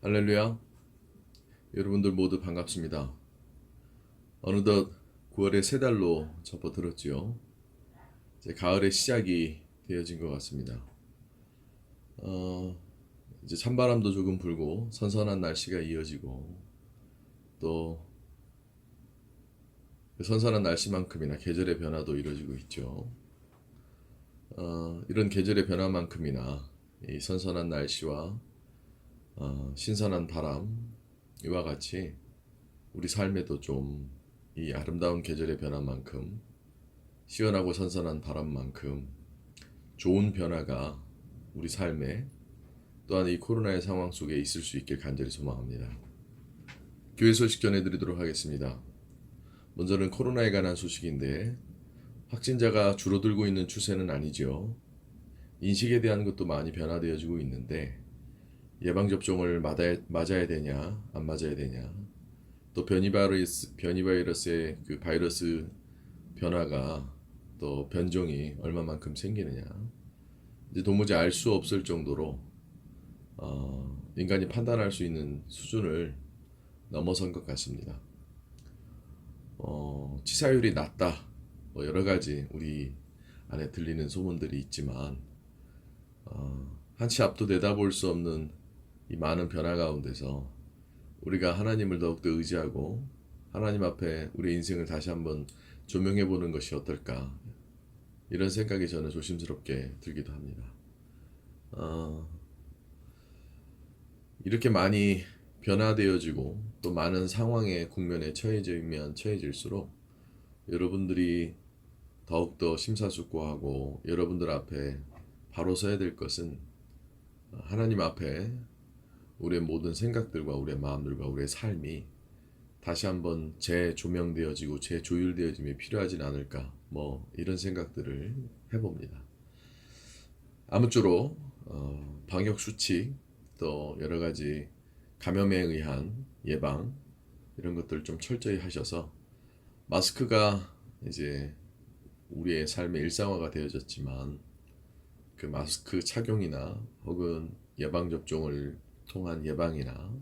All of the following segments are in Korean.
할렐루야. 여러분들 모두 반갑습니다. 어느덧 9월의 세 달로 접어들었지요. 이제 가을의 시작이 되어진 것 같습니다. 이제 찬바람도 조금 불고 선선한 날씨가 이어지고 또 그 선선한 날씨만큼이나 계절의 변화도 이루어지고 있죠. 이런 계절의 변화만큼이나 이 선선한 날씨와 신선한 바람 이와 같이 우리 삶에도 좀 이 아름다운 계절의 변화만큼 시원하고 선선한 바람만큼 좋은 변화가 우리 삶에 또한 이 코로나의 상황 속에 있을 수 있길 간절히 소망합니다. 교회 소식 전해드리도록 하겠습니다. 먼저는 코로나에 관한 소식인데 확진자가 줄어들고 있는 추세는 아니죠. 인식에 대한 것도 많이 변화되어지고 있는데 예방접종을 맞아야 되냐 안 맞아야 되냐 또 변이바이러스의 그 바이러스 변화가 또 변종이 얼마만큼 생기느냐 이제 도무지 알 수 없을 정도로 인간이 판단할 수 있는 수준을 넘어선 것 같습니다. 치사율이 낮다 뭐 여러 가지 우리 안에 들리는 소문들이 있지만 한 치 앞도 내다볼 수 없는 이 많은 변화 가운데서 우리가 하나님을 더욱더 의지하고 하나님 앞에 우리 인생을 다시 한번 조명해 보는 것이 어떨까 이런 생각이 저는 조심스럽게 들기도 합니다. 이렇게 많이 변화되어지고 또 많은 상황의 국면에 처해지면 처해질수록 여러분들이 더욱더 심사숙고하고 여러분들 앞에 바로 서야 될 것은 하나님 앞에 우리의 모든 생각들과 우리의 마음들과 우리의 삶이 다시 한번 재조명되어지고 재조율되어짐이 필요하진 않을까 뭐 이런 생각들을 해봅니다. 아무쪼록 방역 수칙 또 여러 가지 감염에 의한 예방 이런 것들 좀 철저히 하셔서 마스크가 이제 우리의 삶의 일상화가 되어졌지만 그 마스크 착용이나 혹은 예방접종을 통한 예방이나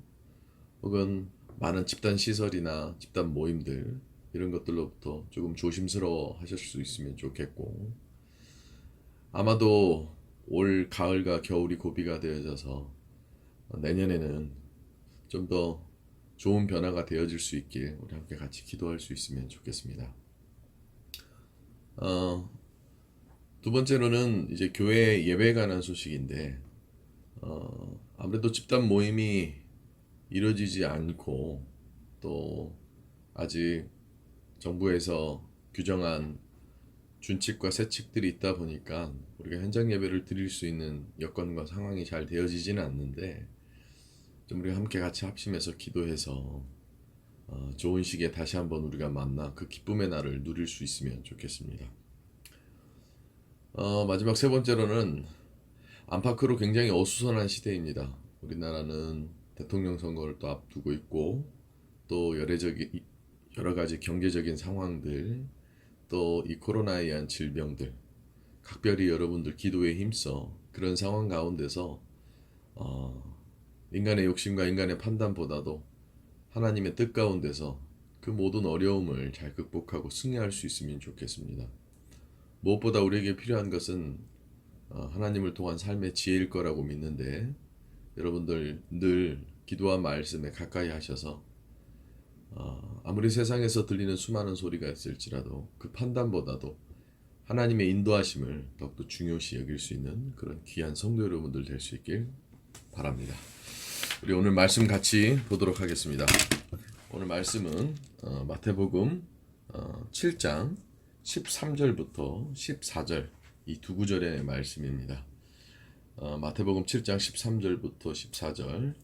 혹은 많은 집단 시설이나 집단 모임들 이런 것들로부터 조금 조심스러워 하실 수 있으면 좋겠고 아마도 올 가을과 겨울이 고비가 되어져서 내년에는 좀 더 좋은 변화가 되어질 수 있길 우리 함께 같이 기도할 수 있으면 좋겠습니다. 어, 두 번째로는 이제 교회 예배에 관한 소식인데 아무래도 집단 모임이 이루어지지 않고 또 아직 정부에서 규정한 준칙과 세칙들이 있다 보니까 우리가 현장 예배를 드릴 수 있는 여건과 상황이 잘 되어지지는 않는데 좀 우리가 함께 같이 합심해서 기도해서 좋은 시기에 다시 한번 우리가 만나 그 기쁨의 날을 누릴 수 있으면 좋겠습니다. 마지막 세 번째로는 안팎으로 굉장히 어수선한 시대입니다. 우리나라는 대통령 선거를 또 앞두고 있고 또 여러 가지 경제적인 상황들 또 이 코로나에 의한 질병들 각별히 여러분들 기도에 힘써 그런 상황 가운데서 인간의 욕심과 인간의 판단보다도 하나님의 뜻 가운데서 그 모든 어려움을 잘 극복하고 승리할 수 있으면 좋겠습니다. 무엇보다 우리에게 필요한 것은 하나님을 통한 삶의 지혜일 거라고 믿는데 여러분들 늘 기도와 말씀에 가까이 하셔서 아무리 세상에서 들리는 수많은 소리가 있을지라도 그 판단보다도 하나님의 인도하심을 더욱더 중요시 여길 수 있는 그런 귀한 성도 여러분들 될 수 있길 바랍니다. 우리 오늘 말씀 같이 보도록 하겠습니다. 오늘 말씀은 마태복음 7장 13절부터 14절 이 두 구절의 말씀입니다. 마태복음 7장 13절부터 14절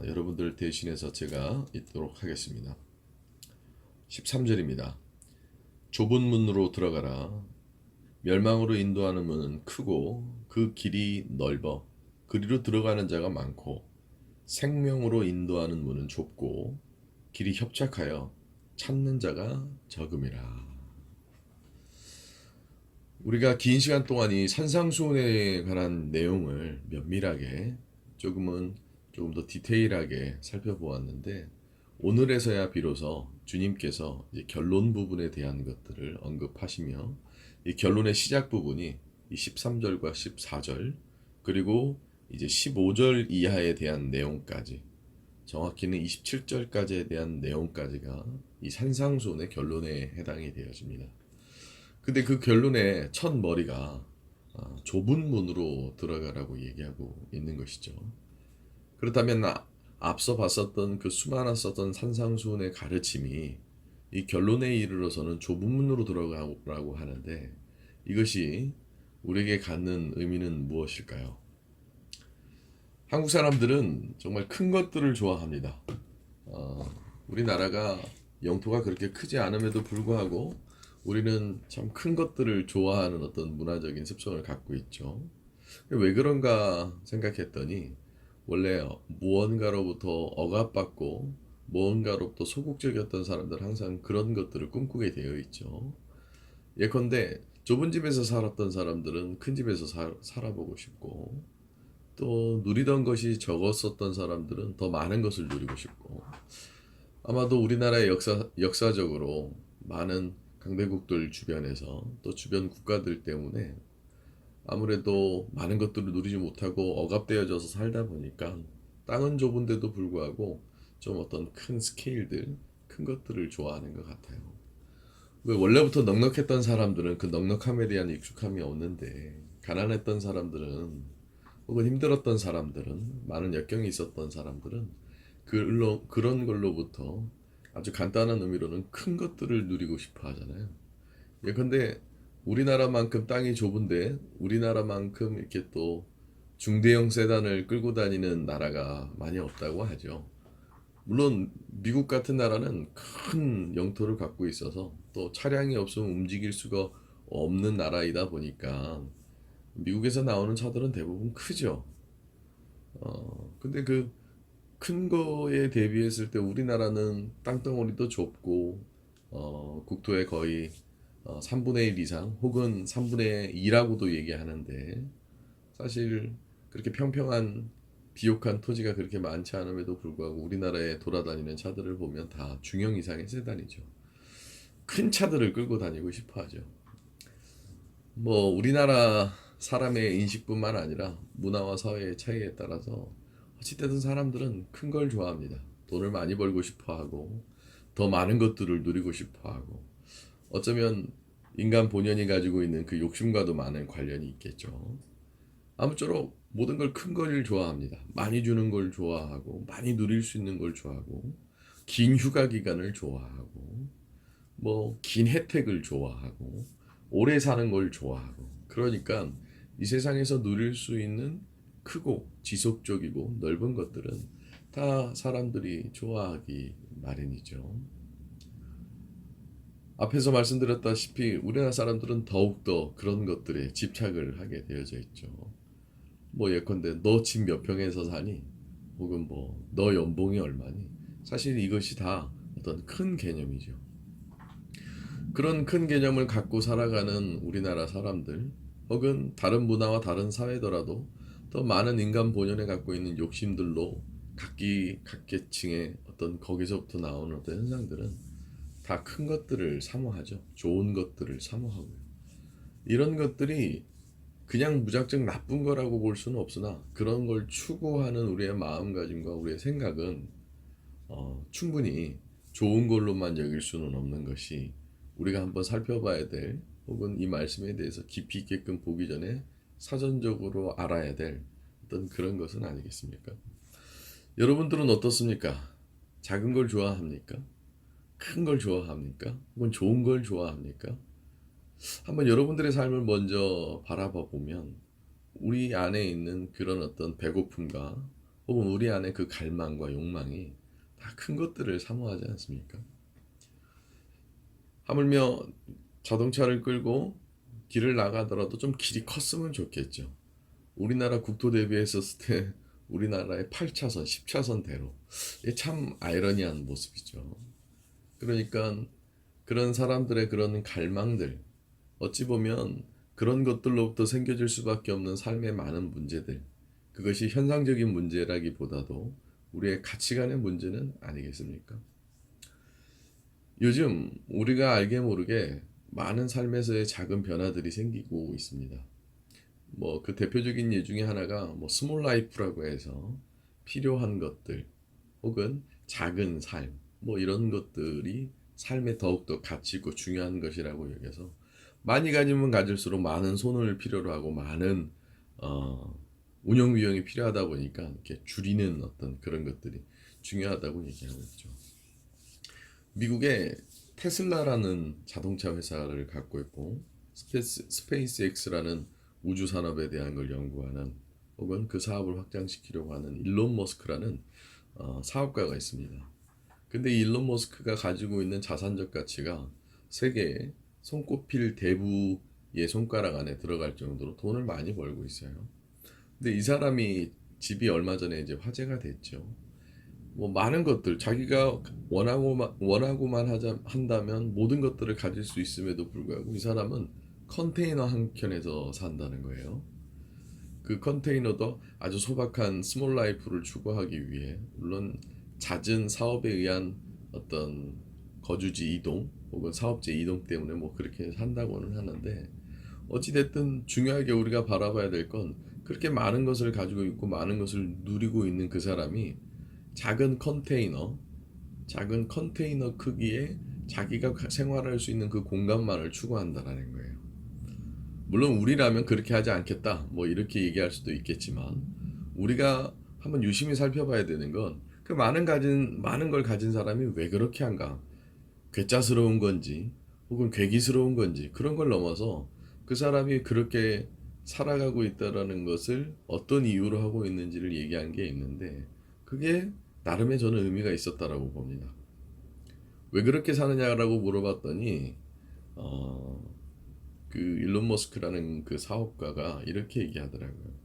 여러분들 대신해서 제가 읽도록 하겠습니다. 13절입니다. 좁은 문으로 들어가라. 멸망으로 인도하는 문은 크고 그 길이 넓어 그리로 들어가는 자가 많고 생명으로 인도하는 문은 좁고 길이 협착하여 찾는 자가 적음이라. 우리가 긴 시간 동안 이 산상수훈에 관한 내용을 면밀하게 조금은 조금 더 디테일하게 살펴보았는데 오늘에서야 비로소 주님께서 이제 결론 부분에 대한 것들을 언급하시며 이 결론의 시작 부분이 이 13절과 14절 그리고 이제 15절 이하에 대한 내용까지 정확히는 27절까지에 대한 내용까지가 이 산상수훈의 결론에 해당이 되어집니다. 근데 그 결론의 첫 머리가 좁은 문으로 들어가라고 얘기하고 있는 것이죠. 그렇다면 앞서 봤었던 그 수많은 썼던 산상수훈의 가르침이 이 결론에 이르러서는 좁은 문으로 들어가라고 하는데 이것이 우리에게 갖는 의미는 무엇일까요? 한국 사람들은 정말 큰 것들을 좋아합니다. 우리나라가 영토가 그렇게 크지 않음에도 불구하고 우리는 참 큰 것들을 좋아하는 어떤 문화적인 습성을 갖고 있죠. 왜 그런가 생각했더니 원래 무언가로부터 억압받고 무언가로부터 소극적이었던 사람들 항상 그런 것들을 꿈꾸게 되어 있죠. 예컨대 좁은 집에서 살았던 사람들은 큰 집에서 살아보고 싶고 또 누리던 것이 적었었던 사람들은 더 많은 것을 누리고 싶고 아마도 우리나라의 역사적으로 많은 강대국들 주변에서 또 주변 국가들 때문에 아무래도 많은 것들을 누리지 못하고 억압되어져서 살다 보니까 땅은 좁은데도 불구하고 좀 어떤 큰 스케일들, 큰 것들을 좋아하는 것 같아요. 왜 원래부터 넉넉했던 사람들은 그 넉넉함에 대한 익숙함이 없는데 가난했던 사람들은 혹은 힘들었던 사람들은 많은 역경이 있었던 사람들은 그런 걸로부터 아주 간단한 의미로는 큰 것들을 누리고 싶어 하잖아요. 예컨대 우리나라만큼 땅이 좁은데 우리나라만큼 이렇게 또 중대형 세단을 끌고 다니는 나라가 많이 없다고 하죠. 물론 미국 같은 나라는 큰 영토를 갖고 있어서 또 차량이 없으면 움직일 수가 없는 나라이다 보니까 미국에서 나오는 차들은 대부분 크죠. 근데 그 큰 거에 대비했을 때 우리나라는 땅덩어리도 좁고 국토의 거의 3분의 1 이상 혹은 3분의 2라고도 얘기하는데 사실 그렇게 평평한 비옥한 토지가 그렇게 많지 않음에도 불구하고 우리나라에 돌아다니는 차들을 보면 다 중형 이상의 세단이죠. 큰 차들을 끌고 다니고 싶어 하죠. 뭐 우리나라 사람의 인식뿐만 아니라 문화와 사회의 차이에 따라서 어찌됐든 사람들은 큰 걸 좋아합니다. 돈을 많이 벌고 싶어 하고 더 많은 것들을 누리고 싶어 하고 어쩌면 인간 본연이 가지고 있는 그 욕심과도 많은 관련이 있겠죠. 아무쪼록 모든 걸 큰 걸 좋아합니다. 많이 주는 걸 좋아하고 많이 누릴 수 있는 걸 좋아하고 긴 휴가 기간을 좋아하고 뭐 긴 혜택을 좋아하고 오래 사는 걸 좋아하고 그러니까 이 세상에서 누릴 수 있는 크고 지속적이고 넓은 것들은 다 사람들이 좋아하기 마련이죠. 앞에서 말씀드렸다시피 우리나라 사람들은 더욱더 그런 것들에 집착을 하게 되어져 있죠. 뭐 예컨대 너 집 몇 평에서 사니? 혹은 뭐 너 연봉이 얼마니? 사실 이것이 다 어떤 큰 개념이죠. 그런 큰 개념을 갖고 살아가는 우리나라 사람들 혹은 다른 문화와 다른 사회더라도 더 많은 인간 본연에 갖고 있는 욕심들로 각계층의 어떤 거기서부터 나오는 어떤 현상들은 다 큰 것들을 사모하죠. 좋은 것들을 사모하고요. 이런 것들이 그냥 무작정 나쁜 거라고 볼 수는 없으나 그런 걸 추구하는 우리의 마음가짐과 우리의 생각은 충분히 좋은 걸로만 여길 수는 없는 것이 우리가 한번 살펴봐야 될 혹은 이 말씀에 대해서 깊이 있게끔 보기 전에 사전적으로 알아야 될 어떤 그런 것은 아니겠습니까? 여러분들은 어떻습니까? 작은 걸 좋아합니까? 큰 걸 좋아합니까? 혹은 좋은 걸 좋아합니까? 한번 여러분들의 삶을 먼저 바라봐 보면 우리 안에 있는 그런 어떤 배고픔과 혹은 우리 안에 그 갈망과 욕망이 다 큰 것들을 사모하지 않습니까? 하물며 자동차를 끌고 길을 나가더라도 좀 길이 컸으면 좋겠죠. 우리나라 국토 대비했었을 때 우리나라의 8차선, 10차선 대로 이게 참 아이러니한 모습이죠. 그러니까 그런 사람들의 그런 갈망들 어찌 보면 그런 것들로부터 생겨질 수밖에 없는 삶의 많은 문제들 그것이 현상적인 문제라기보다도 우리의 가치관의 문제는 아니겠습니까? 요즘 우리가 알게 모르게 많은 삶에서의 작은 변화들이 생기고 있습니다. 뭐 그 대표적인 예 중에 하나가 뭐 스몰 라이프라고 해서 필요한 것들 혹은 작은 삶 뭐 이런 것들이 삶에 더욱더 가치 있고 중요한 것이라고 여겨서 많이 가지면 가질수록 많은 손을 필요로 하고 많은 어, 운영 비용이 필요하다 보니까 이렇게 줄이는 어떤 그런 것들이 중요하다고 얘기하고 있죠. 미국의 테슬라라는 자동차 회사를 갖고 있고 스페이스 X라는 우주 산업에 대한 걸 연구하는 혹은 그 사업을 확장시키려고 하는 일론 머스크라는 사업가가 있습니다. 근데 이 일론 머스크가 가지고 있는 자산적 가치가 세계의 손꼽힐 대부의 손가락 안에 들어갈 정도로 돈을 많이 벌고 있어요. 근데 이 사람이 집이 얼마 전에 이제 화제가 됐죠. 뭐 많은 것들 자기가 원하고만 한다면 모든 것들을 가질 수 있음에도 불구하고 이 사람은 컨테이너 한 켠에서 산다는 거예요. 그 컨테이너도 아주 소박한 스몰 라이프를 추구하기 위해 물론 잦은 사업에 의한 어떤 거주지 이동 혹은 사업지 이동 때문에 뭐 그렇게 산다고는 하는데 어찌됐든 중요하게 우리가 바라봐야 될 건 그렇게 많은 것을 가지고 있고 많은 것을 누리고 있는 그 사람이 작은 컨테이너, 작은 컨테이너 크기에 자기가 생활할 수 있는 그 공간만을 추구한다라는 거예요. 물론 우리라면 그렇게 하지 않겠다. 뭐 이렇게 얘기할 수도 있겠지만 우리가 한번 유심히 살펴봐야 되는 건 그 많은 걸 가진 사람이 왜 그렇게 한가? 괴짜스러운 건지 혹은 괴기스러운 건지 그런 걸 넘어서 그 사람이 그렇게 살아가고 있다라는 것을 어떤 이유로 하고 있는지를 얘기한 게 있는데 그게 나름의 저는 의미가 있었다라고 봅니다. 왜 그렇게 사느냐라고 물어봤더니 어, 그 일론 머스크라는 그 사업가가 이렇게 얘기하더라고요.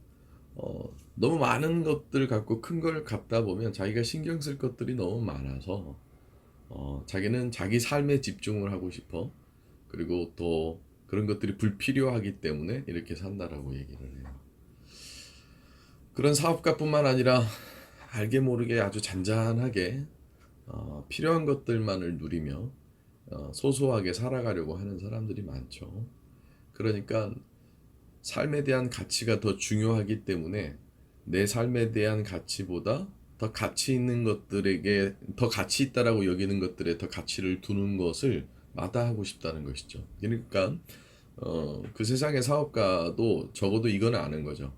너무 많은 것들 갖고 큰 걸 갖다 보면 자기가 신경 쓸 것들이 너무 많아서 자기는 자기 삶에 집중을 하고 싶어. 그리고 또 그런 것들이 불필요하기 때문에 이렇게 산다라고 얘기를 해요. 그런 사업가뿐만 아니라 알게 모르게 아주 잔잔하게 필요한 것들만을 누리며 소소하게 살아가려고 하는 사람들이 많죠. 그러니까 삶에 대한 가치가 더 중요하기 때문에 내 삶에 대한 가치보다 더 가치 있는 것들에게 더 가치 있다라고 여기는 것들에 더 가치를 두는 것을 마다하고 싶다는 것이죠. 그러니까 그 세상의 사업가도 적어도 이거는 아는 거죠.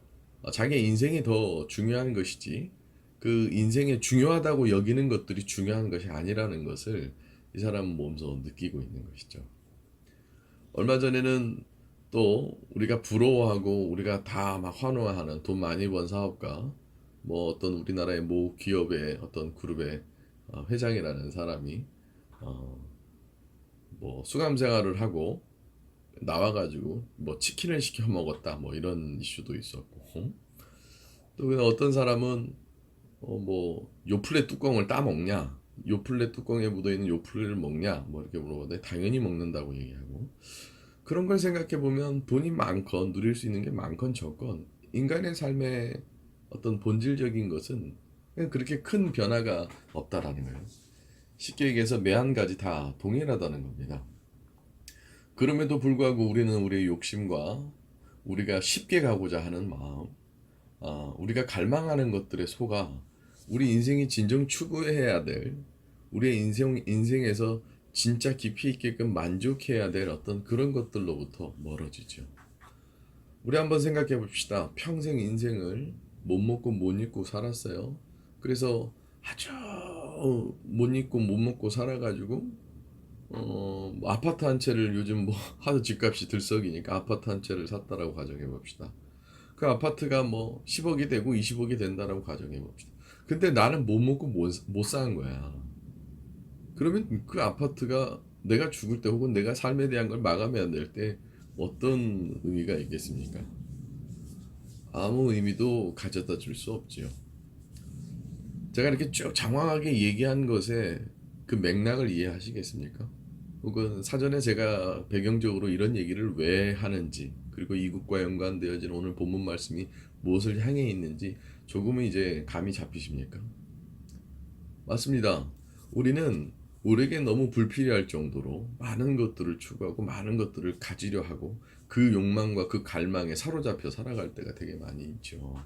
자기 인생이 더 중요한 것이지 그 인생에 중요하다고 여기는 것들이 중요한 것이 아니라는 것을 이 사람은 몸소 느끼고 있는 것이죠. 얼마 전에는 또 우리가 부러워하고 우리가 다 막 환호하는 돈 많이 번 사업가 뭐 어떤 우리나라의 모 기업의 어떤 그룹의 회장이라는 사람이 어, 뭐 수감 생활을 하고 나와가지고 뭐 치킨을 시켜 먹었다 뭐 이런 이슈도 있었고 또 어떤 사람은 뭐 요플레 뚜껑을 따 먹냐 요플레 뚜껑에 묻어있는 요플레를 먹냐 뭐 이렇게 물어보는데 당연히 먹는다고 얘기하고 그런 걸 생각해 보면 돈이 많건 누릴 수 있는 게 많건 적건 인간의 삶의 어떤 본질적인 것은 그냥 그렇게 큰 변화가 없다라는 거예요. 쉽게 얘기해서 매 한 가지 다 동일하다는 겁니다. 그럼에도 불구하고 우리는 우리의 욕심과 우리가 쉽게 가고자 하는 마음, 우리가 갈망하는 것들에 속아 우리 인생이 진정 추구해야 될 우리의 인생에서 진짜 깊이 있게끔 만족해야 될 어떤 그런 것들로부터 멀어지죠. 우리 한번 생각해 봅시다. 평생 인생을 못 먹고 못 입고 살았어요. 그래서 아주 못 입고 못 먹고 살아가지고 뭐 아파트 한 채를 요즘 뭐 하도 집값이 들썩이니까 아파트 한 채를 샀다라고 가정해 봅시다. 그 아파트가 뭐 10억이 되고 20억이 된다라고 가정해 봅시다. 근데 나는 못 먹고 못 사는 거야. 그러면 그 아파트가 내가 죽을 때 혹은 내가 삶에 대한 걸 마감해야 될 때 어떤 의미가 있겠습니까? 아무 의미도 가져다 줄 수 없지요. 제가 이렇게 쭉 장황하게 얘기한 것에 그 맥락을 이해하시겠습니까? 혹은 사전에 제가 배경적으로 이런 얘기를 왜 하는지 그리고 이것과 연관되어진 오늘 본문 말씀이 무엇을 향해 있는지 조금은 이제 감이 잡히십니까? 맞습니다. 우리는 우리에게 너무 불필요할 정도로 많은 것들을 추구하고 많은 것들을 가지려 하고 그 욕망과 그 갈망에 사로잡혀 살아갈 때가 되게 많이 있죠.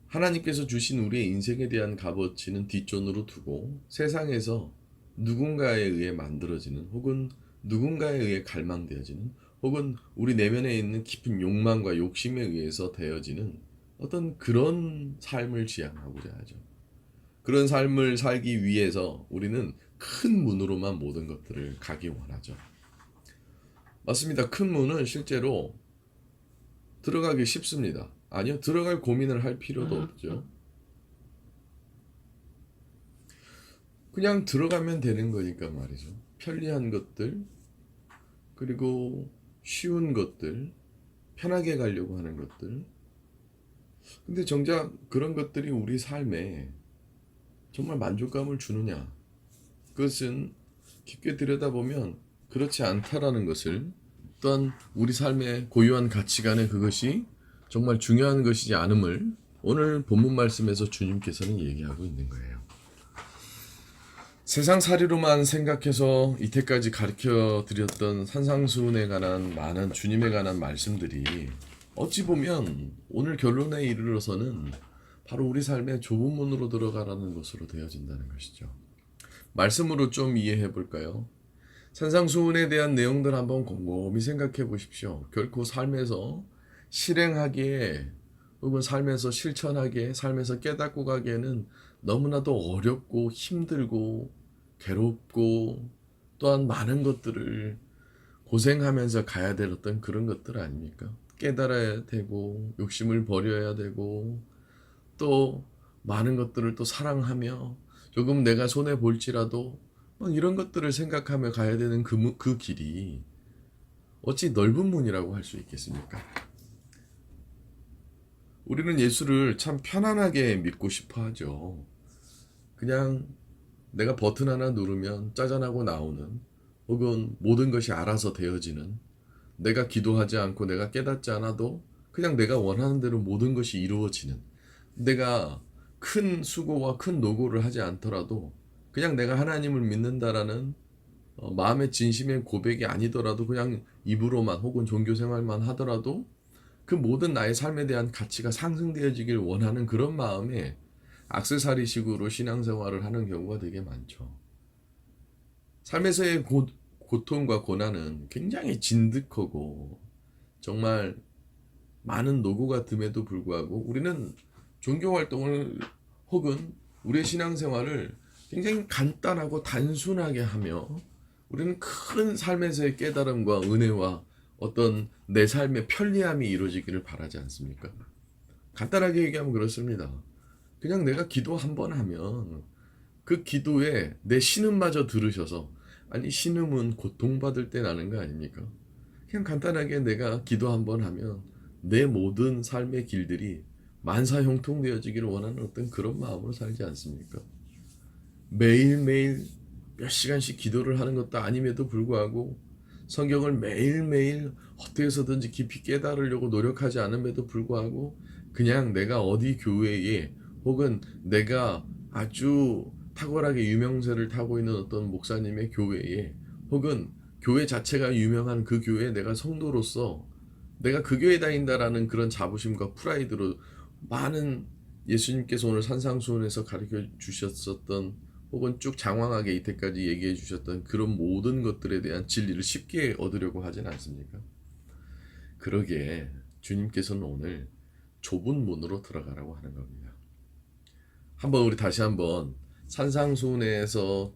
하나님께서 주신 우리의 인생에 대한 값어치는 뒷전으로 두고 세상에서 누군가에 의해 만들어지는 혹은 누군가에 의해 갈망되어지는 혹은 우리 내면에 있는 깊은 욕망과 욕심에 의해서 되어지는 어떤 그런 삶을 지향하고자 하죠. 그런 삶을 살기 위해서 우리는 큰 문으로만 모든 것들을 가기 원하죠. 맞습니다. 큰 문은 실제로 들어가기 쉽습니다. 아니요, 들어갈 고민을 할 필요도 없죠. 그냥 들어가면 되는 거니까 말이죠. 편리한 것들, 그리고 쉬운 것들, 편하게 가려고 하는 것들. 근데 정작 그런 것들이 우리 삶에 정말 만족감을 주느냐? 그것은 깊게 들여다보면 그렇지 않다라는 것을, 또한 우리 삶의 고유한 가치관에 그것이 정말 중요한 것이지 않음을 오늘 본문 말씀에서 주님께서는 얘기하고 있는 거예요. 세상살이로만 생각해서 이때까지 가르쳐 드렸던 산상수훈에 관한 많은 주님에 관한 말씀들이 어찌 보면 오늘 결론에 이르러서는 바로 우리 삶의 좁은 문으로 들어가라는 것으로 되어진다는 것이죠. 말씀으로 좀 이해해 볼까요? 산상수훈에 대한 내용들 한번 곰곰이 생각해 보십시오. 결코 삶에서 실행하기에 혹은 삶에서 실천하기에, 삶에서 깨닫고 가기에는 너무나도 어렵고 힘들고 괴롭고 또한 많은 것들을 고생하면서 가야 될 어떤 그런 것들 아닙니까? 깨달아야 되고 욕심을 버려야 되고 또 많은 것들을 또 사랑하며 조금 내가 손해 볼지라도 막 이런 것들을 생각하며 가야 되는 그 길이 어찌 넓은 문이라고 할 수 있겠습니까? 우리는 예수를 참 편안하게 믿고 싶어 하죠. 그냥 내가 버튼 하나 누르면 짜잔하고 나오는, 혹은 모든 것이 알아서 되어지는, 내가 기도하지 않고 내가 깨닫지 않아도 그냥 내가 원하는 대로 모든 것이 이루어지는, 내가 큰 수고와 큰 노고를 하지 않더라도 그냥 내가 하나님을 믿는다라는 마음의 진심의 고백이 아니더라도 그냥 입으로만 혹은 종교 생활만 하더라도 그 모든 나의 삶에 대한 가치가 상승되어지길 원하는 그런 마음에 액세서리식으로 신앙생활을 하는 경우가 되게 많죠. 삶에서의 고통과 고난은 굉장히 진득하고 정말 많은 노고가 됨에도 불구하고 우리는 종교 활동을 혹은 우리의 신앙생활을 굉장히 간단하고 단순하게 하며 우리는 큰 삶에서의 깨달음과 은혜와 어떤 내 삶의 편리함이 이루어지기를 바라지 않습니까? 간단하게 얘기하면 그렇습니다. 그냥 내가 기도 한 번 하면 그 기도에 내 신음마저 들으셔서, 아니 신음은 고통받을 때 나는 거 아닙니까? 그냥 간단하게 내가 기도 한 번 하면 내 모든 삶의 길들이 만사형통되어지기를 원하는 어떤 그런 마음으로 살지 않습니까? 매일매일 몇 시간씩 기도를 하는 것도 아님에도 불구하고 성경을 매일매일 어떻게 해서든지 깊이 깨달으려고 노력하지 않음에도 불구하고 그냥 내가 어디 교회에 혹은 내가 아주 탁월하게 유명세를 타고 있는 어떤 목사님의 교회에 혹은 교회 자체가 유명한 그 교회에 내가 성도로서 내가 그 교회 다닌다라는 그런 자부심과 프라이드로 많은 예수님께서 오늘 산상수훈에서 가르쳐 주셨었던 혹은 쭉 장황하게 이때까지 얘기해 주셨던 그런 모든 것들에 대한 진리를 쉽게 얻으려고 하진 않습니까? 그러기에 주님께서는 오늘 좁은 문으로 들어가라고 하는 겁니다. 한번 우리 다시 한번 산상수훈에서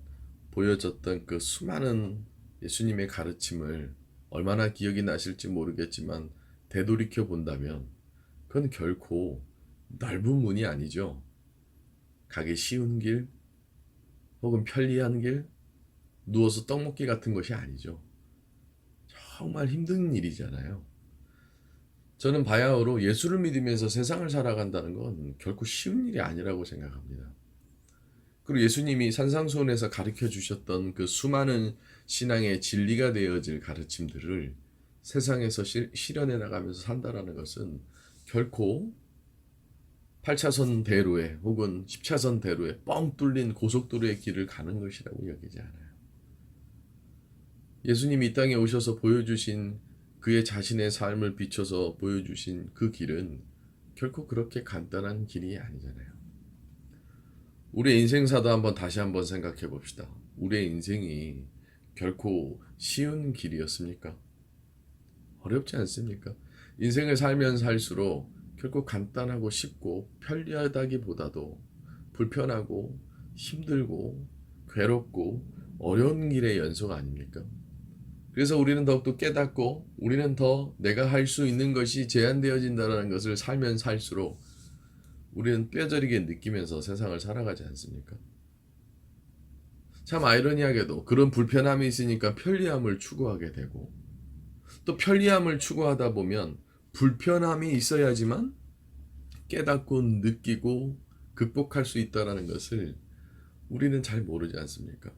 보여졌던 그 수많은 예수님의 가르침을 얼마나 기억이 나실지 모르겠지만 되돌이켜 본다면 그건 결코 넓은 문이 아니죠. 가기 쉬운 길 혹은 편리한 길, 누워서 떡 먹기 같은 것이 아니죠. 정말 힘든 일이잖아요. 저는 바야흐로 예수를 믿으면서 세상을 살아간다는 건 결코 쉬운 일이 아니라고 생각합니다. 그리고 예수님이 산상수훈에서 가르쳐 주셨던 그 수많은 신앙의 진리가 되어질 가르침들을 세상에서 실현해 나가면서 산다라는 것은 결코 8차선 대로에 혹은 10차선 대로에 뻥 뚫린 고속도로의 길을 가는 것이라고 여기지 않아요. 예수님이 이 땅에 오셔서 보여주신 그의 자신의 삶을 비춰서 보여주신 그 길은 결코 그렇게 간단한 길이 아니잖아요. 우리의 인생사도 다시 한번 생각해 봅시다. 우리의 인생이 결코 쉬운 길이었습니까? 어렵지 않습니까? 인생을 살면 살수록 결코 간단하고 쉽고 편리하다기보다도 불편하고 힘들고 괴롭고 어려운 길의 연속 아닙니까? 그래서 우리는 더욱더 깨닫고 우리는 더 내가 할 수 있는 것이 제한되어진다는 것을 살면 살수록 우리는 뼈저리게 느끼면서 세상을 살아가지 않습니까? 참 아이러니하게도 그런 불편함이 있으니까 편리함을 추구하게 되고 또 편리함을 추구하다 보면 불편함이 있어야지만 깨닫고 느끼고 극복할 수 있다는 것을 우리는 잘 모르지 않습니까?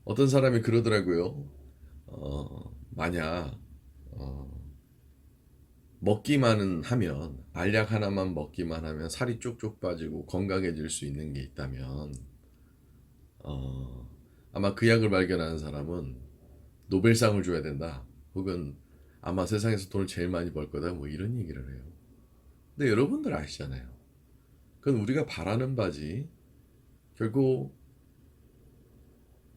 어떤 사람이 그러더라고요. 만약 먹기만 하면 알약 하나만 먹기만 하면 살이 쪽쪽 빠지고 건강해질 수 있는 게 있다면 아마 그 약을 발견하는 사람은 노벨상을 줘야 된다. 혹은 아마 세상에서 돈을 제일 많이 벌 거다. 뭐 이런 얘기를 해요. 근데 여러분들 아시잖아요. 그건 우리가 바라는 바지 결국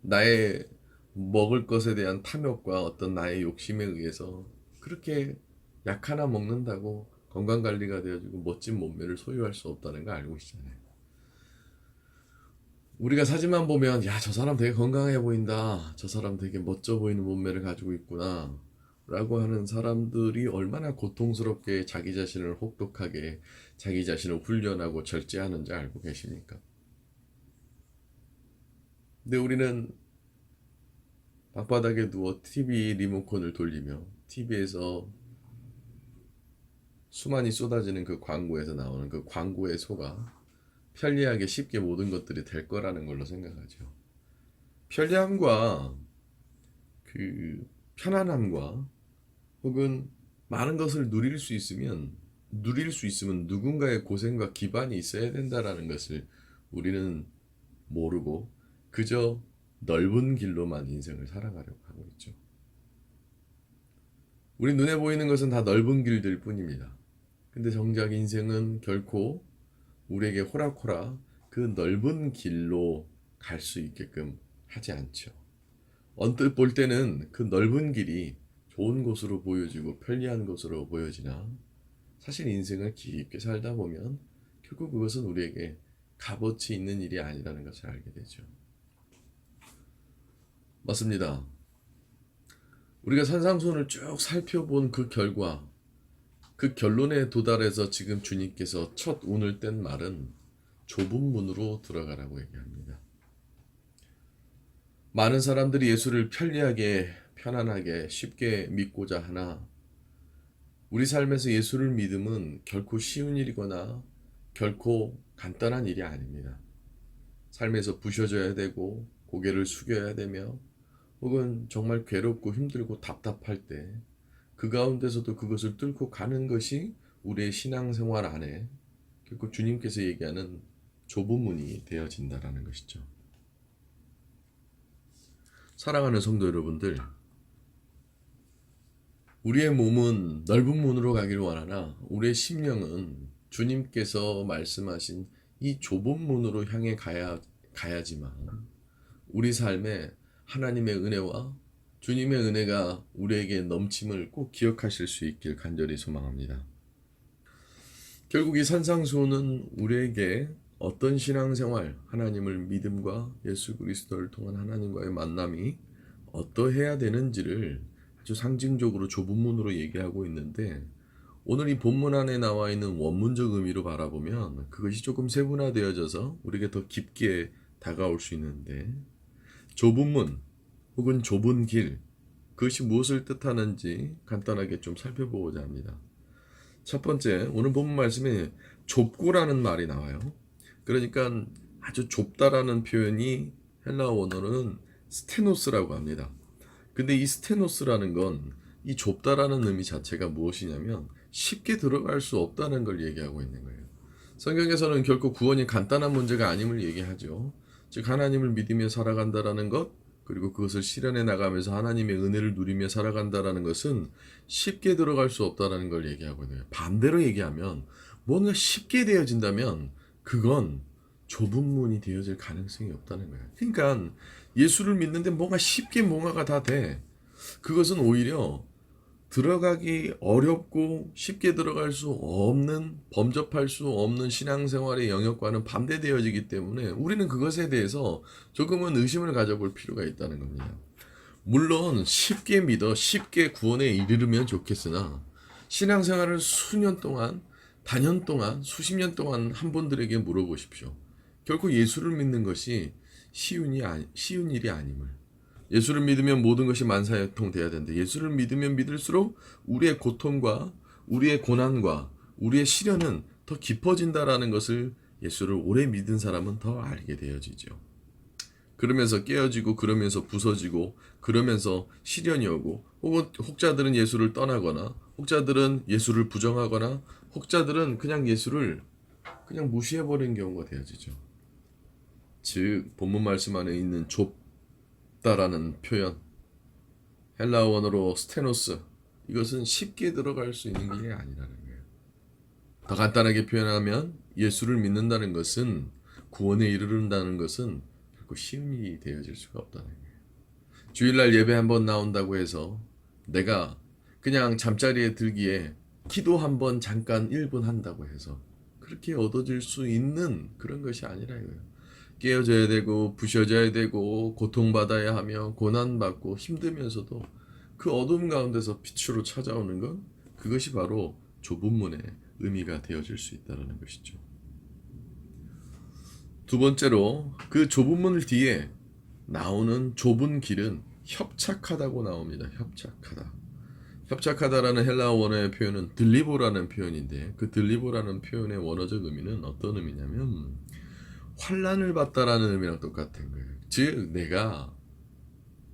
나의 먹을 것에 대한 탐욕과 어떤 나의 욕심에 의해서 그렇게 약 하나 먹는다고 건강관리가 되어지고 멋진 몸매를 소유할 수 없다는 걸 알고 계시잖아요. 우리가 사진만 보면 야, 저 사람 되게 건강해 보인다. 저 사람 되게 멋져 보이는 몸매를 가지고 있구나. 라고 하는 사람들이 얼마나 고통스럽게 자기 자신을 혹독하게 자기 자신을 훈련하고 절제하는지 알고 계십니까? 근데 우리는 방바닥에 누워 TV 리모컨을 돌리며 TV에서 수많이 쏟아지는 그 광고에서 나오는 그 광고에 속아 편리하게 쉽게 모든 것들이 될 거라는 걸로 생각하죠. 편리함과 그 편안함과 혹은 많은 것을 누릴 수 있으면 누군가의 고생과 기반이 있어야 된다라는 것을 우리는 모르고 그저 넓은 길로만 인생을 살아가려고 하고 있죠. 우리 눈에 보이는 것은 다 넓은 길들 뿐입니다. 근데 정작 인생은 결코 우리에게 호락호락 그 넓은 길로 갈 수 있게끔 하지 않죠. 언뜻 볼 때는 그 넓은 길이 좋은 곳으로 보여지고 편리한 곳으로 보여지나 사실 인생을 깊게 살다 보면 결국 그것은 우리에게 값어치 있는 일이 아니라는 것을 알게 되죠. 맞습니다. 우리가 산상수훈을 쭉 살펴본 그 결과 그 결론에 도달해서 지금 주님께서 첫 운을 뗀 말은 좁은 문으로 들어가라고 얘기합니다. 많은 사람들이 예수를 편리하게 편안하게 쉽게 믿고자 하나 우리 삶에서 예수를 믿음은 결코 쉬운 일이거나 결코 간단한 일이 아닙니다. 삶에서 부셔져야 되고 고개를 숙여야 되며 혹은 정말 괴롭고 힘들고 답답할 때 그 가운데서도 그것을 뚫고 가는 것이 우리의 신앙생활 안에 결국 주님께서 얘기하는 좁은 문이 되어진다라는 것이죠. 사랑하는 성도 여러분들, 우리의 몸은 넓은 문으로 가기를 원하나 우리의 심령은 주님께서 말씀하신 이 좁은 문으로 향해 가야지만 우리 삶에 하나님의 은혜와 주님의 은혜가 우리에게 넘침을 꼭 기억하실 수 있길 간절히 소망합니다. 결국 이 산상수훈은 우리에게 어떤 신앙생활, 하나님을 믿음과 예수 그리스도를 통한 하나님과의 만남이 어떠해야 되는지를 아주 상징적으로 좁은 문으로 얘기하고 있는데 오늘 이 본문 안에 나와 있는 원문적 의미로 바라보면 그것이 조금 세분화되어져서 우리에게 더 깊게 다가올 수 있는데 좁은 문 혹은 좁은 길 그것이 무엇을 뜻하는지 간단하게 좀 살펴보고자 합니다. 첫 번째 오늘 본문 말씀에 좁고라는 말이 나와요. 그러니까 아주 좁다라는 표현이 헬라어 원어는 스테노스라고 합니다. 근데 이 스테노스라는 건 이 좁다라는 의미 자체가 무엇이냐면 쉽게 들어갈 수 없다는 걸 얘기하고 있는 거예요. 성경에서는 결코 구원이 간단한 문제가 아님을 얘기하죠. 즉 하나님을 믿으며 살아간다라는 것, 그리고 그것을 실현해 나가면서 하나님의 은혜를 누리며 살아간다라는 것은 쉽게 들어갈 수 없다라는 걸 얘기하고 있는 거예요. 반대로 얘기하면 뭔가 쉽게 되어진다면 그건 좁은 문이 되어질 가능성이 없다는 거예요. 그러니까 예수를 믿는데 뭔가 쉽게 뭔가가 다 돼. 그것은 오히려 들어가기 어렵고 쉽게 들어갈 수 없는, 범접할 수 없는 신앙생활의 영역과는 반대되어지기 때문에 우리는 그것에 대해서 조금은 의심을 가져볼 필요가 있다는 겁니다. 물론 쉽게 믿어 쉽게 구원에 이르르면 좋겠으나 신앙생활을 수년 동안, 단년 동안, 수십 년 동안 한 분들에게 물어보십시오. 결코 예수를 믿는 것이 쉬운 일이 아님을. 예수를 믿으면 모든 것이 만사형통돼야 된다. 예수를 믿으면 믿을수록 우리의 고통과 우리의 고난과 우리의 시련은 더 깊어진다라는 것을 예수를 오래 믿은 사람은 더 알게 되어지죠. 그러면서 깨어지고 그러면서 부서지고 그러면서 시련이 오고 혹은 혹자들은 예수를 떠나거나 혹자들은 예수를 부정하거나 혹자들은 그냥 예수를 그냥 무시해버리는 경우가 되어지죠. 즉 본문 말씀 안에 있는 좁다라는 표현, 헬라어 원어로 스테노스, 이것은 쉽게 들어갈 수 있는 게 아니라는 거예요. 더 간단하게 표현하면 예수를 믿는다는 것은, 구원에 이르른다는 것은 결코 쉬운 일이 되어질 수가 없다는 거예요. 주일날 예배 한번 나온다고 해서 내가 그냥 잠자리에 들기에 기도 한번 잠깐 1분 한다고 해서 그렇게 얻어질 수 있는 그런 것이 아니라 이거예요. 깨어져야 되고 부셔져야 되고 고통받아야 하며 고난받고 힘들면서도 그 어둠 가운데서 빛으로 찾아오는 것, 그것이 바로 좁은 문의 의미가 되어질 수 있다는 것이죠. 두 번째로 그 좁은 문 뒤에 나오는 좁은 길은 협착하다고 나옵니다. 협착하다. 협착하다라는 헬라어 원어의 표현은 들리보라는 표현인데 그 들리보라는 표현의 원어적 의미는 어떤 의미냐면 환난을 받다라는 의미랑 똑같은 거예요. 즉 내가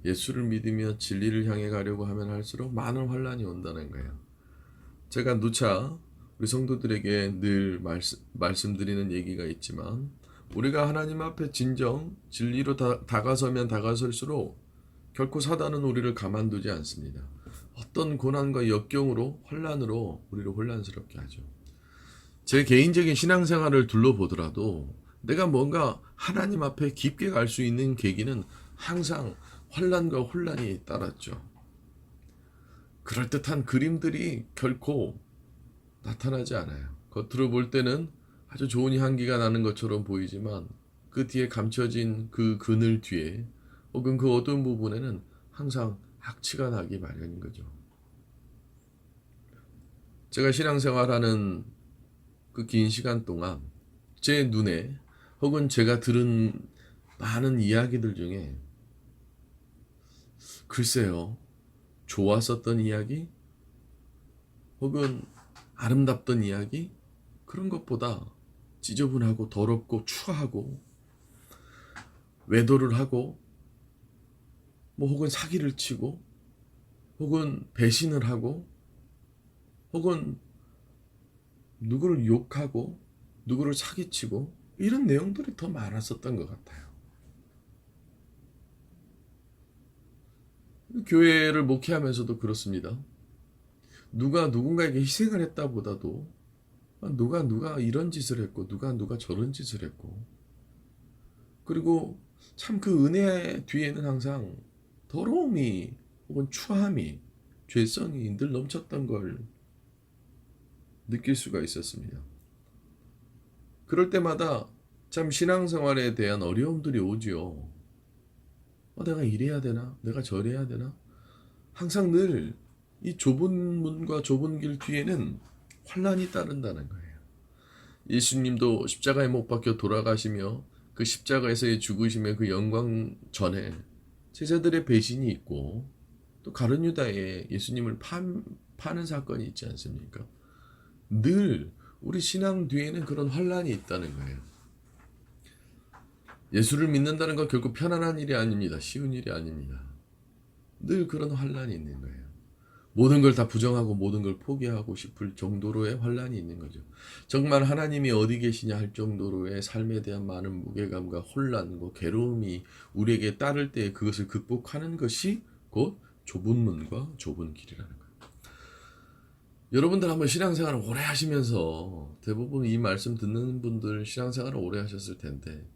예수를 믿으며 진리를 향해 가려고 하면 할수록 많은 환난이 온다는 거예요. 제가 누차 우리 성도들에게 늘 말씀드리는 얘기가 있지만 우리가 하나님 앞에 진정 진리로 다가서면 다가설수록 결코 사단은 우리를 가만두지 않습니다. 어떤 고난과 역경으로 환난으로 우리를 혼란스럽게 하죠. 제 개인적인 신앙생활을 둘러보더라도 내가 뭔가 하나님 앞에 깊게 갈 수 있는 계기는 항상 환난과 혼란이 따랐죠. 그럴듯한 그림들이 결코 나타나지 않아요. 겉으로 볼 때는 아주 좋은 향기가 나는 것처럼 보이지만 그 뒤에 감춰진 그 그늘 뒤에 혹은 그 어두운 부분에는 항상 악취가 나기 마련인 거죠. 제가 신앙생활하는 그 긴 시간 동안 제 눈에 혹은 제가 들은 많은 이야기들 중에 글쎄요, 좋았었던 이야기 혹은 아름답던 이야기, 그런 것보다 지저분하고 더럽고 추하고 외도를 하고 뭐 혹은 사기를 치고 혹은 배신을 하고 혹은 누구를 욕하고 누구를 사기치고 이런 내용들이 더 많았었던 것 같아요. 교회를 목회하면서도 그렇습니다. 누가 누군가에게 희생을 했다보다도 누가 이런 짓을 했고 누가 저런 짓을 했고, 그리고 참 그 은혜 뒤에는 항상 더러움이 혹은 추함이, 죄성이 늘 넘쳤던 걸 느낄 수가 있었습니다. 그럴 때마다 참 신앙생활에 대한 어려움들이 오지요. 내가 이래야 되나? 내가 저래야 되나? 항상 늘 이 좁은 문과 좁은 길 뒤에는 환난이 따른다는 거예요. 예수님도 십자가에 못 박혀 돌아가시며 그 십자가에서의 죽으심의 그 영광 전에 제자들의 배신이 있고 또 가룟 유다에 예수님을 파는 사건이 있지 않습니까? 늘 우리 신앙 뒤에는 그런 환난이 있다는 거예요. 예수를 믿는다는 건 결코 편안한 일이 아닙니다. 쉬운 일이 아닙니다. 늘 그런 환란이 있는 거예요. 모든 걸 다 부정하고 모든 걸 포기하고 싶을 정도로의 환란이 있는 거죠. 정말 하나님이 어디 계시냐 할 정도로의 삶에 대한 많은 무게감과 혼란과 괴로움이 우리에게 따를 때 그것을 극복하는 것이 곧 좁은 문과 좁은 길이라는 거예요. 여러분들 한번 신앙생활을 오래 하시면서 대부분 이 말씀 듣는 분들 신앙생활을 오래 하셨을 텐데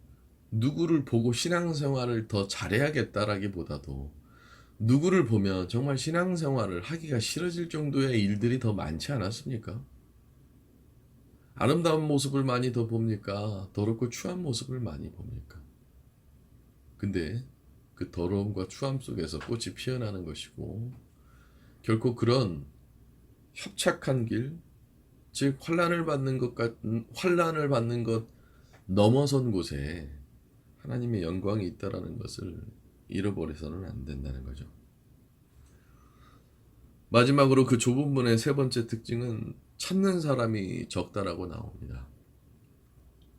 누구를 보고 신앙생활을 더 잘해야겠다라기보다도 누구를 보면 정말 신앙생활을 하기가 싫어질 정도의 일들이 더 많지 않았습니까? 아름다운 모습을 많이 더 봅니까? 더럽고 추한 모습을 많이 봅니까? 근데 그 더러움과 추함 속에서 꽃이 피어나는 것이고 결코 그런 협착한 길, 즉 환란을 받는 것 넘어선 곳에 하나님의 영광이 있다라는 것을 잃어버려서는 안 된다는 거죠. 마지막으로 그 좁은 문의 세 번째 특징은 찾는 사람이 적다라고 나옵니다.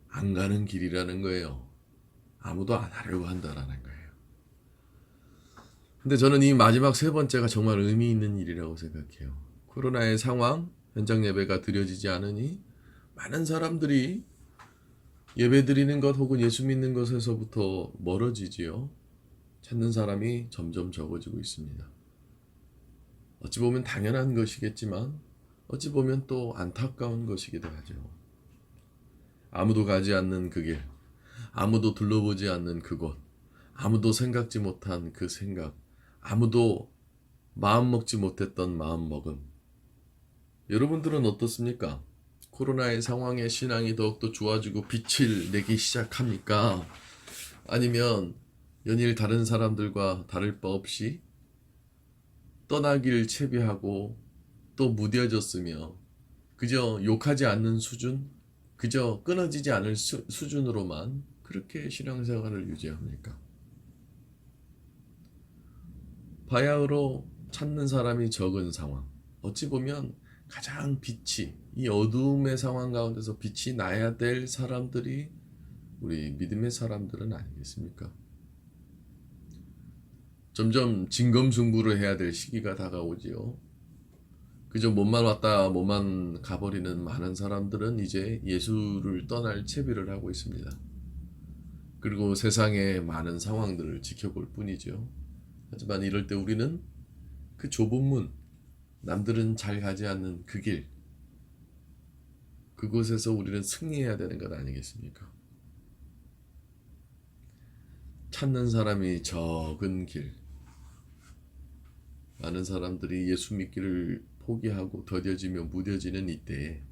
안 가는 길이라는 거예요. 아무도 안 하려고 한다라는 거예요. 근데 저는 이 마지막 세 번째가 정말 의미 있는 일이라고 생각해요. 코로나의 상황, 현장 예배가 드려지지 않으니 많은 사람들이 예배 드리는 것 혹은 예수 믿는 것에서부터 멀어지지요. 찾는 사람이 점점 적어지고 있습니다. 어찌 보면 당연한 것이겠지만 어찌 보면 또 안타까운 것이기도 하죠. 아무도 가지 않는 그 길, 아무도 둘러보지 않는 그곳, 아무도 생각지 못한 그 생각, 아무도 마음 먹지 못했던 마음 먹음. 여러분들은 어떻습니까? 코로나의 상황에 신앙이 더욱더 좋아지고 빛을 내기 시작합니까? 아니면 연일 다른 사람들과 다를 바 없이 떠나길 채비하고 또 무뎌졌으며 그저 욕하지 않는 수준, 그저 끊어지지 않을 수준으로만 그렇게 신앙생활을 유지합니까? 바야흐로 찾는 사람이 적은 상황. 어찌 보면 가장 빛이 이 어두움의 상황 가운데서 빛이 나야 될 사람들이 우리 믿음의 사람들은 아니겠습니까? 점점 진검승부를 해야 될 시기가 다가오지요. 그저 몸만 왔다 몸만 가버리는 많은 사람들은 이제 예수를 떠날 채비를 하고 있습니다. 그리고 세상의 많은 상황들을 지켜볼 뿐이죠. 하지만 이럴 때 우리는 그 좁은 문, 남들은 잘 가지 않는 그 길, 그곳에서 우리는 승리해야 되는 것 아니겠습니까? 찾는 사람이 적은 길, 많은 사람들이 예수 믿기를 포기하고 더뎌지며 무뎌지는 이때에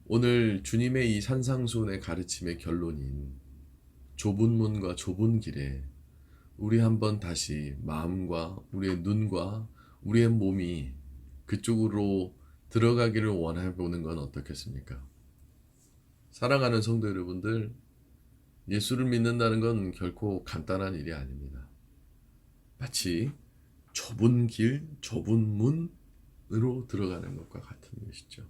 오늘 주님의 이 산상수훈의 가르침의 결론인 좁은 문과 좁은 길에 우리 한번 다시 마음과 우리의 눈과 우리의 몸이 그쪽으로 들어가기를 원해보는 건 어떻겠습니까? 사랑하는 성도 여러분들, 예수를 믿는다는 건 결코 간단한 일이 아닙니다. 마치 좁은 길, 좁은 문으로 들어가는 것과 같은 것이죠.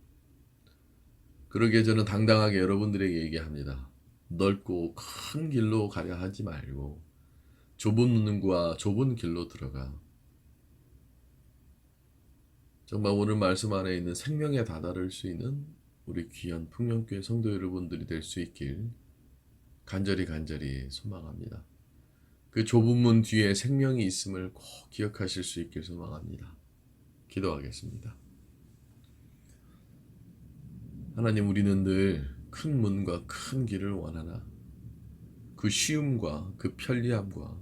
그러기에 저는 당당하게 여러분들에게 얘기합니다. 넓고 큰 길로 가려 하지 말고 좁은 문과 좁은 길로 들어가. 정말 오늘 말씀 안에 있는 생명에 다다를 수 있는 우리 귀한 풍년교회 성도 여러분들이 될 수 있길 간절히 소망합니다. 그 좁은 문 뒤에 생명이 있음을 꼭 기억하실 수 있길 소망합니다. 기도하겠습니다. 하나님, 우리는 늘 큰 문과 큰 길을 원하나 그 쉬움과 그 편리함과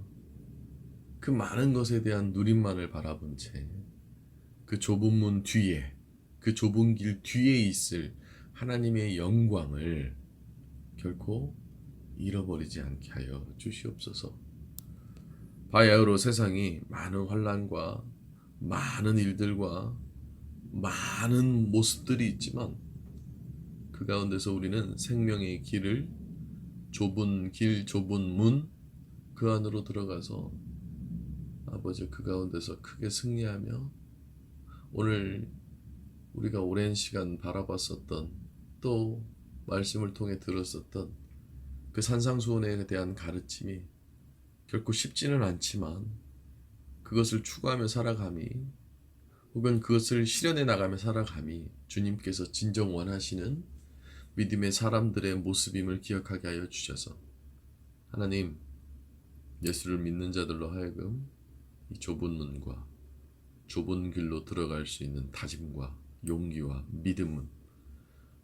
그 많은 것에 대한 누림만을 바라본 채 그 좁은 문 뒤에, 그 좁은 길 뒤에 있을 하나님의 영광을 결코 잃어버리지 않게 하여 주시옵소서. 바야흐로 세상이 많은 환난과 많은 일들과 많은 모습들이 있지만 그 가운데서 우리는 생명의 길을 좁은 길, 좁은 문 그 안으로 들어가서 아버지 그 가운데서 크게 승리하며 오늘 우리가 오랜 시간 바라봤었던 또 말씀을 통해 들었었던 그 산상수훈에 대한 가르침이 결코 쉽지는 않지만 그것을 추구하며 살아감이, 혹은 그것을 실현해 나가며 살아감이 주님께서 진정 원하시는 믿음의 사람들의 모습임을 기억하게 하여 주셔서, 하나님, 예수를 믿는 자들로 하여금 이 좁은 문과 좁은 길로 들어갈 수 있는 다짐과 용기와 믿음은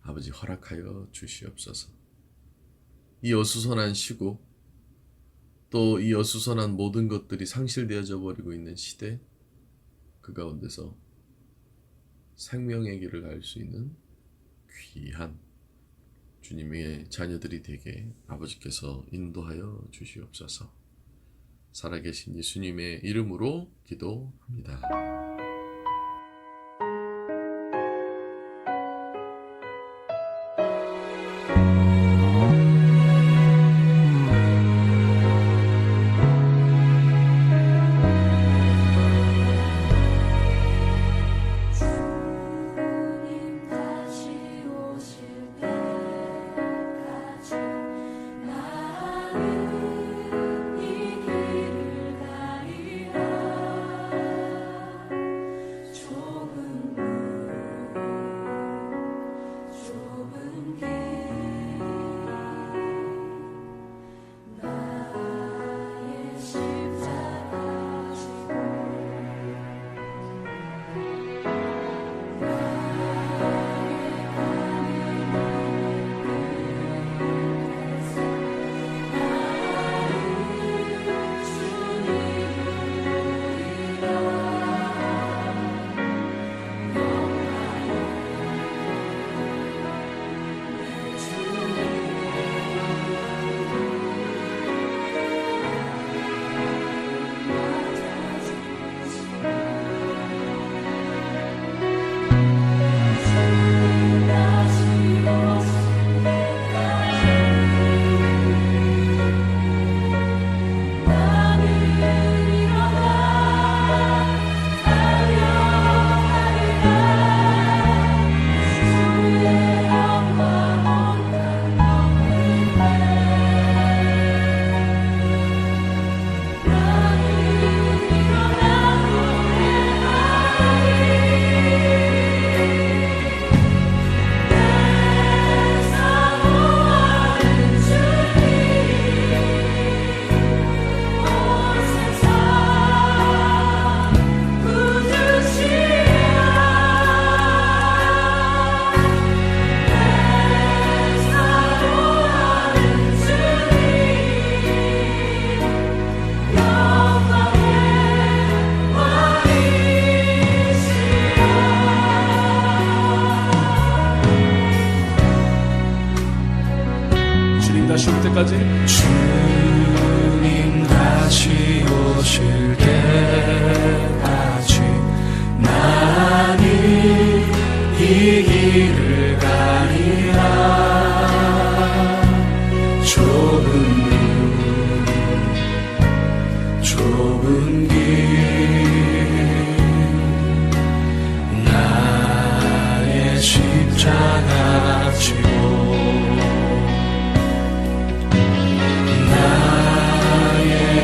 아버지 허락하여 주시옵소서. 이 어수선한 시국, 또 이 어수선한 모든 것들이 상실되어져 버리고 있는 시대, 그 가운데서 생명의 길을 갈 수 있는 귀한 주님의 자녀들이 되게 아버지께서 인도하여 주시옵소서. 살아계신 예수님의 이름으로 기도합니다. 다시 올 때까지, 주님 다시 오실 때까지 나는 이 길을 가리라. 좁은 길 나의 십자가 지고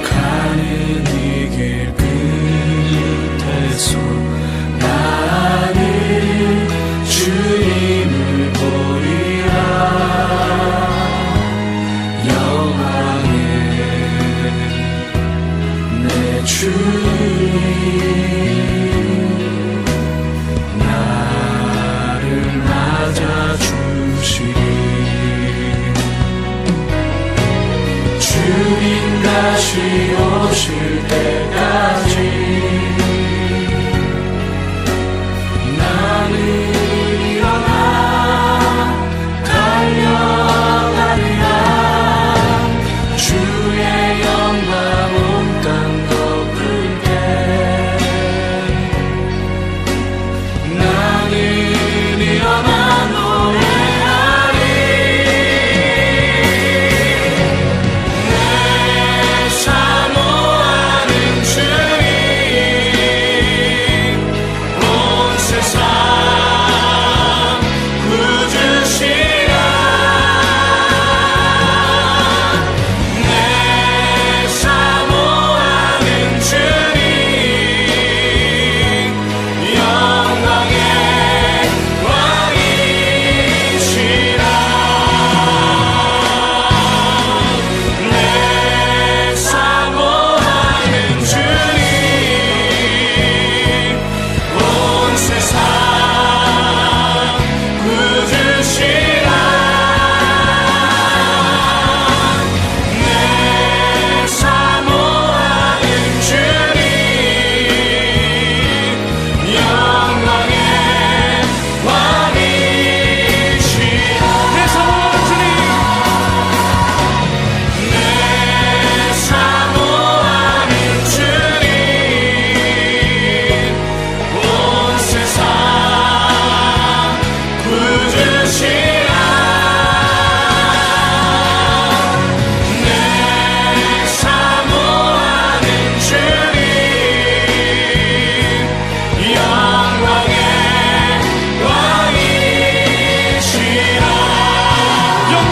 가는 이 길 끝에서 나는 주님을 보리라. 영광의 내 주님 나를 맞아주시리. 주님 다시 오실 때까지 나는 일어나 달려가리라. 주의 영광 온 땅 덮을 때 나는 일어나 노래하리. 내 사모하는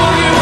for you.